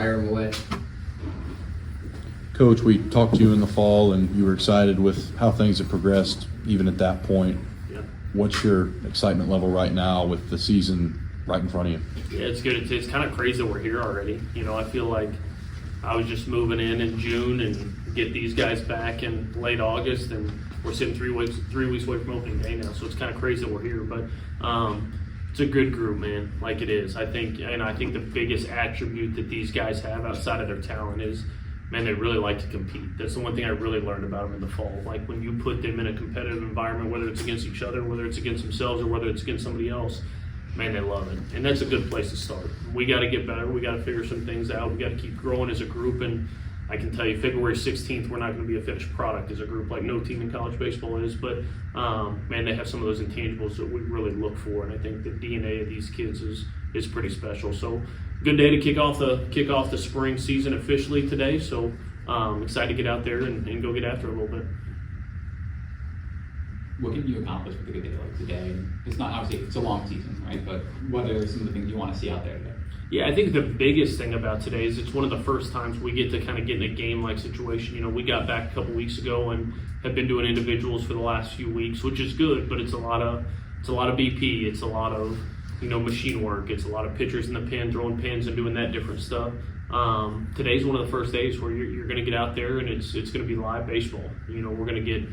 fire them away. Coach, we talked to you in the fall, and you were excited with how things have progressed even at that point. Yeah. What's your excitement level right now with the season right in front of you? Yeah, it's good. It's kind of crazy that we're here already. You know, I feel like I was just moving in June and get these guys back in late August, and we're sitting 3 weeks away from opening day now. So it's kind of crazy that we're here, but it's a good group, man. Like it is. I think the biggest attribute that these guys have outside of their talent is, man, they really like to compete. That's the one thing I really learned about them in the fall. Like when you put them in a competitive environment, whether it's against each other, whether it's against themselves, or whether it's against somebody else, man, they love it. And that's a good place to start. We got to get better. We got to figure some things out. We got to keep growing as a group. And I can tell you, February 16th, we're not going to be a finished product as a group like no team in college baseball is. But, man, they have some of those intangibles that we really look for. And I think the DNA of these kids is pretty special. So good day to kick off the spring season officially today. So excited to get out there and go get after it a little bit. What can you accomplish with a good day like today? It's not, obviously, it's a long season, right? But what are some of the things you want to see out there today? Yeah, I think the biggest thing about today is it's one of the first times we get to kind of get in a game-like situation. You know, we got back a couple weeks ago and have been doing individuals for the last few weeks, which is good, but it's a lot of BP. It's a lot of, you know, machine work. It's a lot of pitchers in the pen, throwing pins and doing that different stuff. Today's one of the first days where you're going to get out there and it's going to be live baseball. You know, we're going to get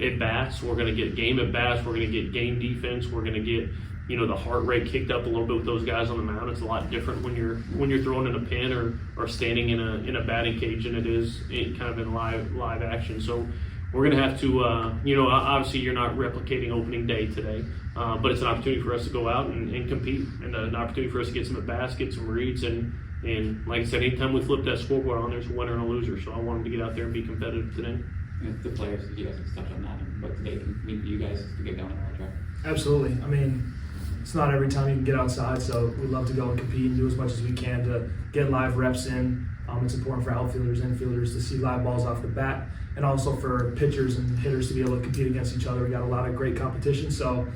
at-bats, we're going to get game at-bats, we're going to get game defense, we're going to get, you know, the heart rate kicked up a little bit with those guys on the mound. It's a lot different when you're throwing in a pen or standing in a batting cage than it is kind of in live action. So we're going to have to, you know, obviously you're not replicating opening day today, but it's an opportunity for us to go out and compete, and an opportunity for us to get some at-bats, get some reads, and like I said, anytime we flip that scoreboard on, there's a winner and a loser. So I want them to get out there and be competitive today. And the players, you guys can touch on that, and what today can mean for you guys to get going on the track. Absolutely. I mean, it's not every time you can get outside, so we'd love to go and compete and do as much as we can to get live reps in. It's important for outfielders and infielders to see live balls off the bat, and also for pitchers and hitters to be able to compete against each other. We got a lot of great competition, so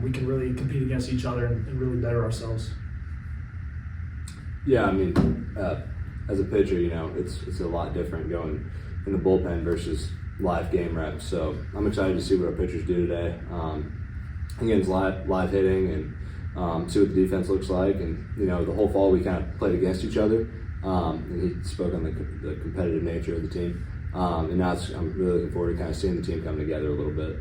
we can really compete against each other and really better ourselves. Yeah, I mean, as a pitcher, you know, it's a lot different going in the bullpen versus live game reps. So I'm excited to see what our pitchers do today. Again, it's live hitting and see what the defense looks like. And, you know, the whole fall we kind of played against each other. And he spoke on the competitive nature of the team. And now I'm really looking forward to kind of seeing the team come together a little bit.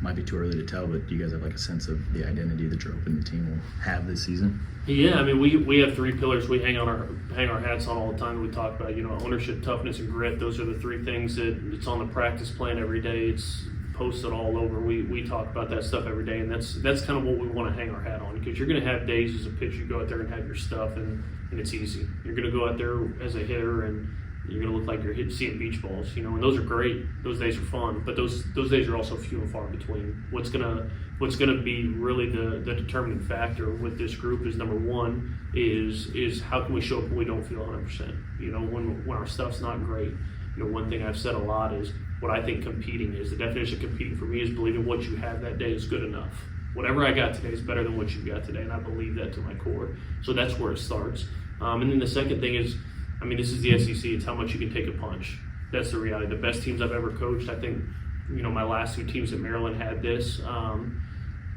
Might be too early to tell, but do you guys have like a sense of the identity that you're hoping the team will have this season? Yeah, I mean, we have three pillars we hang our hats on all the time. We talk about, you know, ownership, toughness, and grit. Those are the three things that it's on the practice plan every day. It's posted all over. We talk about that stuff every day, and that's kind of what we want to hang our hat on, because you're going to have days as a pitcher, you go out there and have your stuff, and it's easy. You're going to go out there as a hitter and you're going to look like you're seeing beach balls, you know, and those are great. Those days are fun, but those days are also few and far between. What's gonna be really the determining factor with this group is, number one, is how can we show up when we don't feel 100%. You know, when our stuff's not great. You know, one thing I've said a lot is what I think competing is. The definition of competing for me is believing what you have that day is good enough. Whatever I got today is better than what you got today, and I believe that to my core. So that's where it starts. And then the second thing is, I mean, this is the SEC. It's how much you can take a punch. That's the reality. The best teams I've ever coached, I think, you know, my last two teams at Maryland had this.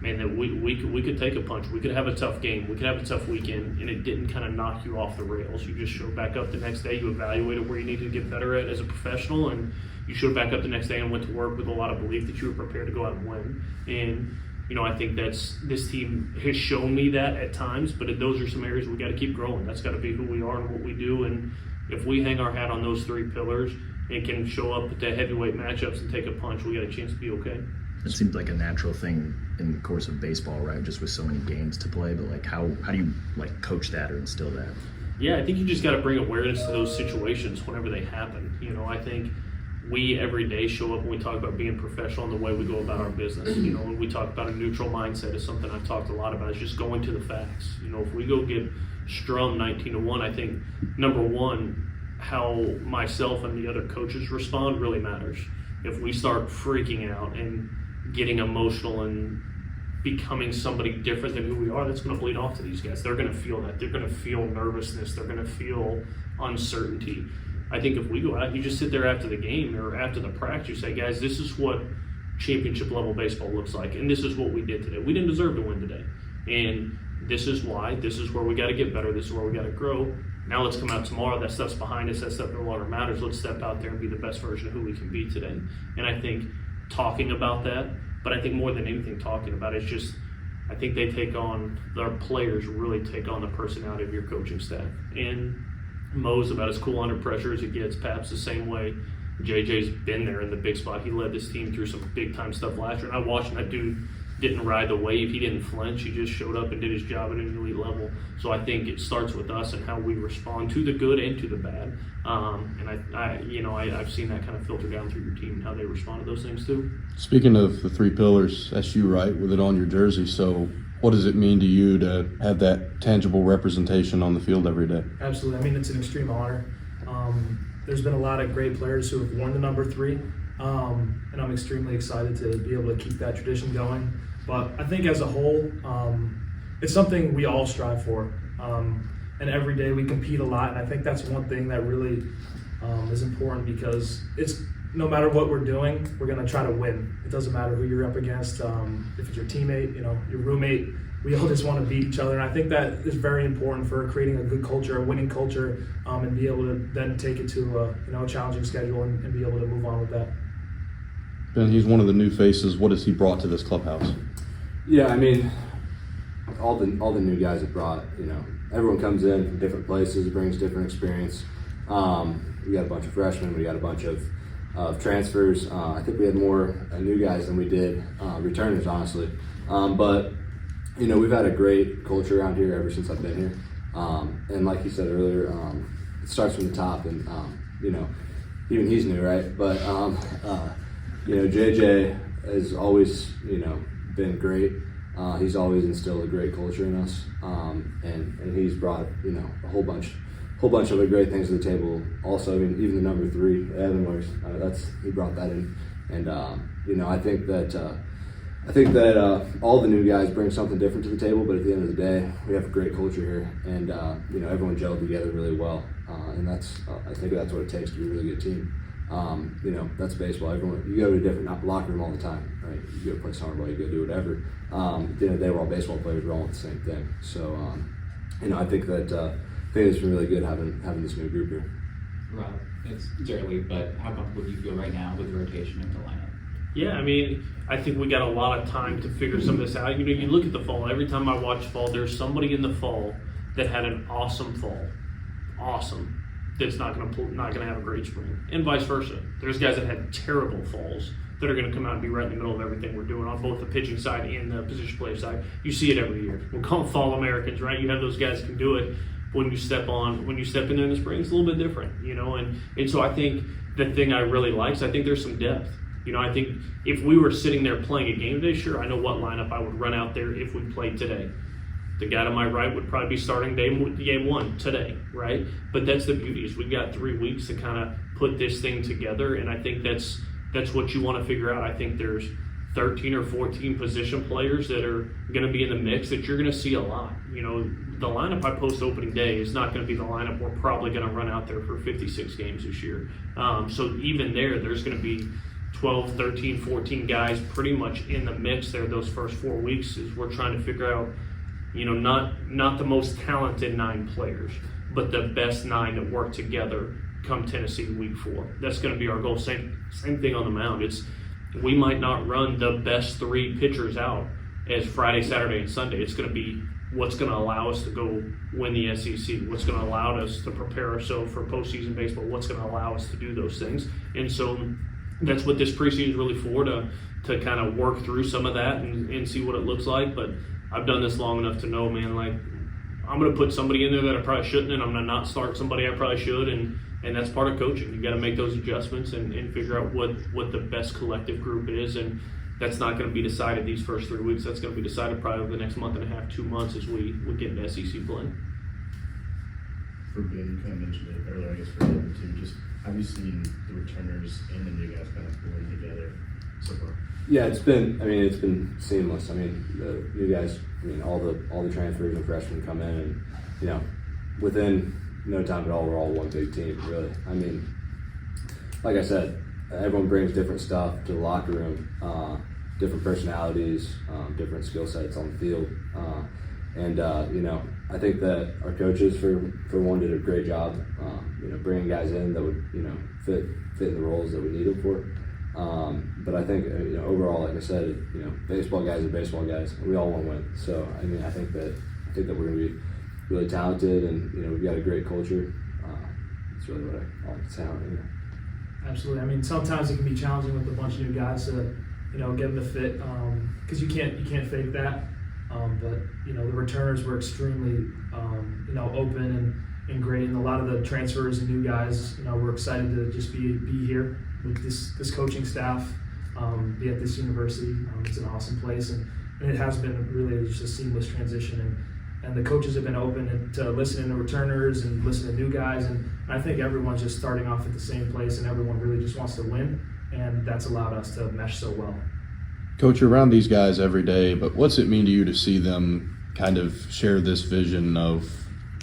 Man, that we could take a punch. We could have a tough game. We could have a tough weekend, and it didn't kind of knock you off the rails. You just showed back up the next day. You evaluated where you needed to get better at as a professional, and you showed back up the next day and went to work with a lot of belief that you were prepared to go out and win. And you know, I think this team has shown me that at times, but those are some areas we got to keep growing. That's got to be who we are and what we do. And if we hang our hat on those three pillars and can show up to heavyweight matchups and take a punch, we got a chance to be okay. It seems like a natural thing in the course of baseball, right? Just with so many games to play, but like how do you like coach that or instill that? Yeah, I think you just got to bring awareness to those situations whenever they happen. You know, I think we every day show up and we talk about being professional in the way we go about our business. You know, when we talk about a neutral mindset is something I've talked a lot about. It's just going to the facts. You know, if we go get strummed 19-1, I think number one, how myself and the other coaches respond really matters. If we start freaking out and getting emotional and becoming somebody different than who we are, that's going to bleed off to these guys. They're going to feel that. They're going to feel nervousness. They're going to feel uncertainty. I think if we go out, you just sit there after the game or after the practice, you say, guys, this is what championship level baseball looks like, and this is what we did today. We didn't deserve to win today, and this is why. This is where we got to get better. This is where we got to grow. Now let's come out tomorrow. That stuff's behind us. That stuff no longer matters. Let's step out there and be the best version of who we can be today. And I think talking about that, but I think more than anything talking about it, it's just, I think they take on, their players really take on the personality of your coaching staff. And Mo's about as cool under pressure as it gets. Pap's the same way. JJ's been there in the big spot. He led this team through some big time stuff last year. And I watched him. That dude didn't ride the wave. He didn't flinch. He just showed up and did his job at an elite level. So I think it starts with us and how we respond to the good and to the bad. And I've seen that kind of filter down through your team and how they respond to those things too. Speaking of the three pillars, that's you, right, with it on your jersey. So what does it mean to you to have that tangible representation on the field every day? Absolutely. I mean, it's an extreme honor. There's been a lot of great players who have worn the number 3, and I'm extremely excited to be able to keep that tradition going. But I think as a whole, it's something we all strive for. And every day we compete a lot, and I think that's one thing that really is important, because it's no matter what we're doing, we're going to try to win. It doesn't matter who you're up against, if it's your teammate, your roommate. We all just want to beat each other, and I think that is very important for creating a good culture, a winning culture, and be able to then take it to a challenging schedule and be able to move on with that. Ben, he's one of the new faces. What has he brought to this clubhouse? Yeah, I mean, all the new guys have brought, everyone comes in from different places, brings different experience. We got a bunch of freshmen, we got a bunch of transfers. I think we had more new guys than we did returners, honestly. But we've had a great culture around here ever since I've been here. And like you said earlier, it starts from the top, and even he's new, right? But JJ has always been great. He's always instilled a great culture in us, and he's brought a whole bunch of great things to the table. Also, I mean, even the number 3, Evan, he brought that in, and I think that all the new guys bring something different to the table. But at the end of the day, we have a great culture here, and everyone gelled together really well, and I think that's what it takes to be a really good team. That's baseball. You go to a different locker room all the time, right? You go play summer ball, you go do whatever. At the end of the day, we're all baseball players. We're all the same thing. So, I think it's been really good having this new group here. Rob, it's early, but how comfortable do you feel right now with the rotation in the lineup? Yeah, I mean, I think we got a lot of time to figure some of this out. You look at the fall. Every time I watch fall, there's somebody in the fall that had an awesome fall. Awesome. That's not going to have a great spring, and vice versa. There's guys that had terrible falls that are going to come out and be right in the middle of everything we're doing on both the pitching side and the position player side. You see it every year. We'll call them fall Americans, right? You have those guys that can do it. When you step in there in the spring, it's a little bit different, and so I think the thing I really like is I think there's some depth. I think if we were sitting there playing a game today, sure, I know what lineup I would run out there if we played today. The guy to my right would probably be starting game 1 today, right? But that's the beauty, is we've got 3 weeks to kind of put this thing together, and I think that's what you want to figure out. I think there's 13 or 14 position players that are going to be in the mix that you're going to see a lot. The lineup I post opening day is not going to be the lineup we're probably going to run out there for 56 games this year. So even there's going to be 12, 13, 14 guys pretty much in the mix there those first 4 weeks, as we're trying to figure out, not the most talented 9 players, but the best 9 that work together come Tennessee week 4. That's going to be our goal. Same thing on the mound. We might not run the best 3 pitchers out as Friday, Saturday, and Sunday. It's going to be what's going to allow us to go win the SEC, what's going to allow us to prepare ourselves for postseason baseball, what's going to allow us to do those things. And so that's what this preseason is really for, to kind of work through some of that and see what it looks like. But I've done this long enough to know, man, like, I'm going to put somebody in there that I probably shouldn't, and I'm going to not start somebody I probably should, and that's part of coaching. You got to make those adjustments and figure out what the best collective group is, and that's not going to be decided these first 3 weeks. That's going to be decided probably over the next month and a half, 2 months, as we get into SEC play. For Ben, you kind of mentioned it earlier, I guess for Evan too, just have you seen the returners and the new guys kind of blend together so far? Yeah, it's been seamless. I mean, the new guys, all the transfers and freshmen come in, and within no time at all, we're all one big team, really. I mean, like I said, everyone brings different stuff to the locker room, different personalities, different skill sets on the field, and I think that our coaches, for one, did a great job, bringing guys in that would fit in the roles that we need them for. But I think overall, like I said, baseball guys are baseball guys. We all want to win. So I think that we're going to be really talented, and we've got a great culture. That's really what I like to say. Absolutely. I mean, sometimes it can be challenging with a bunch of new guys to get them to fit, because you can't fake that. But the returners were extremely open and great, and a lot of the transfers and new guys, we're excited to just be here with this coaching staff, be at this university. It's an awesome place, and it has been really just a seamless transition. And the coaches have been open to listening to returners and listening to new guys, and I think everyone's just starting off at the same place, and everyone really just wants to win, and that's allowed us to mesh so well. Coach, you're around these guys every day, but what's it mean to you to see them kind of share this vision of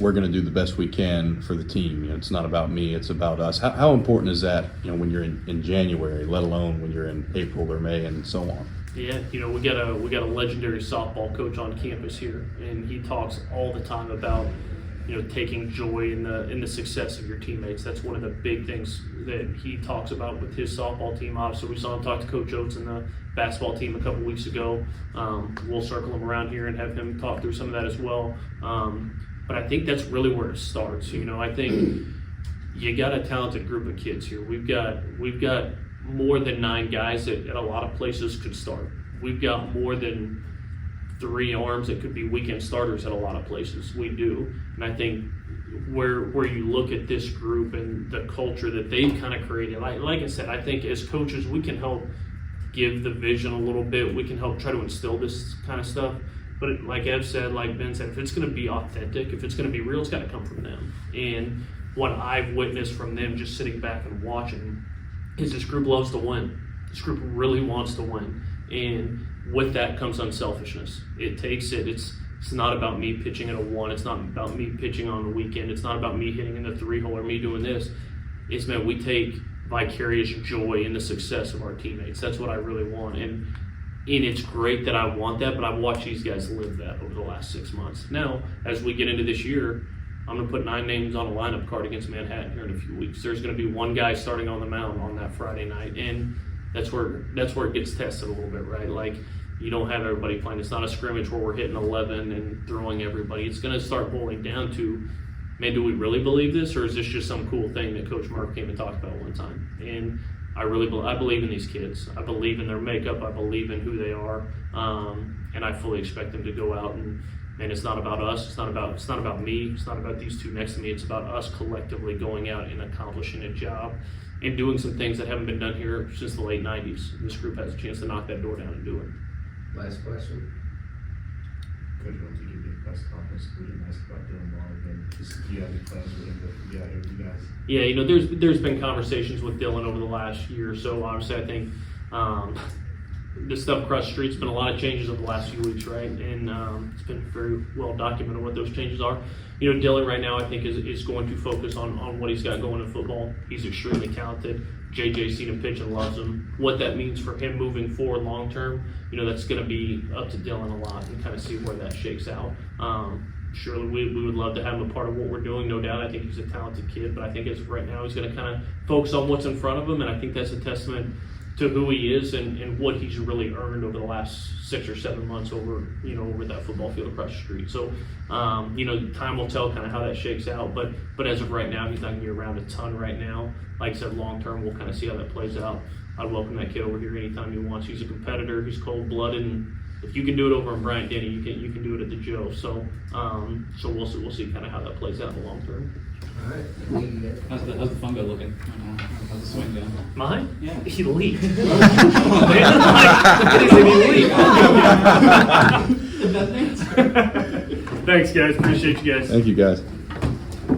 we're going to do the best we can for the team? It's not about me, it's about us. How important is that, when you're in January, let alone when you're in April or May and so on? Yeah, we got a legendary softball coach on campus here, and he talks all the time about taking joy in the success of your teammates. That's one of the big things that he talks about with his softball team. Obviously, we saw him talk to Coach Oates and the basketball team a couple weeks ago. We'll circle him around here and have him talk through some of that as well. But I think that's really where it starts. I think you got a talented group of kids here. We've got more than 9 guys that at a lot of places could start. We've got more than 3 arms that could be weekend starters at a lot of places. We do. And I think where you look at this group and the culture that they've kind of created, like I said, I think as coaches we can help give the vision a little bit. We can help try to instill this kind of stuff. But like Ev said, like Ben said, if it's going to be authentic, if it's going to be real, it's got to come from them. And what I've witnessed from them just sitting back and watching is this group loves to win. This group really wants to win. And with that comes unselfishness. It takes it. It's not about me pitching at a 1. It's not about me pitching on the weekend. It's not about me hitting in the 3-hole or me doing this. It's meant we take vicarious joy in the success of our teammates. That's what I really want. And it's great that I want that, but I've watched these guys live that over the last 6 months. Now, as we get into this year, I'm going to put 9 names on a lineup card against Manhattan here in a few weeks. There's going to be 1 guy starting on the mound on that Friday night, and that's where it gets tested a little bit, right? Like, you don't have everybody playing. It's not a scrimmage where we're hitting 11 and throwing everybody. It's going to start boiling down to, man, do we really believe this, or is this just some cool thing that Coach Murph came and talked about one time? And I believe in these kids. I believe in their makeup. I believe in who they are, and I fully expect them to go out and it's not about us. It's not about me. It's not about these 2 next to me. It's about us collectively going out and accomplishing a job and doing some things that haven't been done here since the late 90s. This group has a chance to knock that door down and do it. Last question. Coach, I don't think you did press conference. We didn't ask about Dylan Long again. Do you have any plans for him to be out here with you guys? Yeah, there's been conversations with Dylan over the last year or so. Obviously, I think the stuff across the street's been a lot of changes over the last few weeks, right? And it's been very well documented what those changes are. Dylan right now I think is going to focus on what he's got going in football. He's extremely talented. JJ's seen him pitch and loves him. What that means for him moving forward long term, that's going to be up to Dylan a lot and kind of see where that shakes out. Surely we would love to have him a part of what we're doing, no doubt. I think he's a talented kid, but I think as of right now he's going to kind of focus on what's in front of him, and I think that's a testament to who he is and what he's really earned over the last 6 or 7 months over that football field across the street. So, time will tell kind of how that shakes out. But as of right now, he's not going to be around a ton right now. Like I said, long term, we'll kind of see how that plays out. I'd welcome that kid over here anytime he wants. He's a competitor. He's cold-blooded, and if you can do it over in Bryant Denny, you can do it at the Joe. So, we'll see kind of how that plays out in the long term. All right. How's the fungo looking? How's the swing going? Mine? Yeah. He leaked. Thanks, guys. Appreciate you guys. Thank you, guys.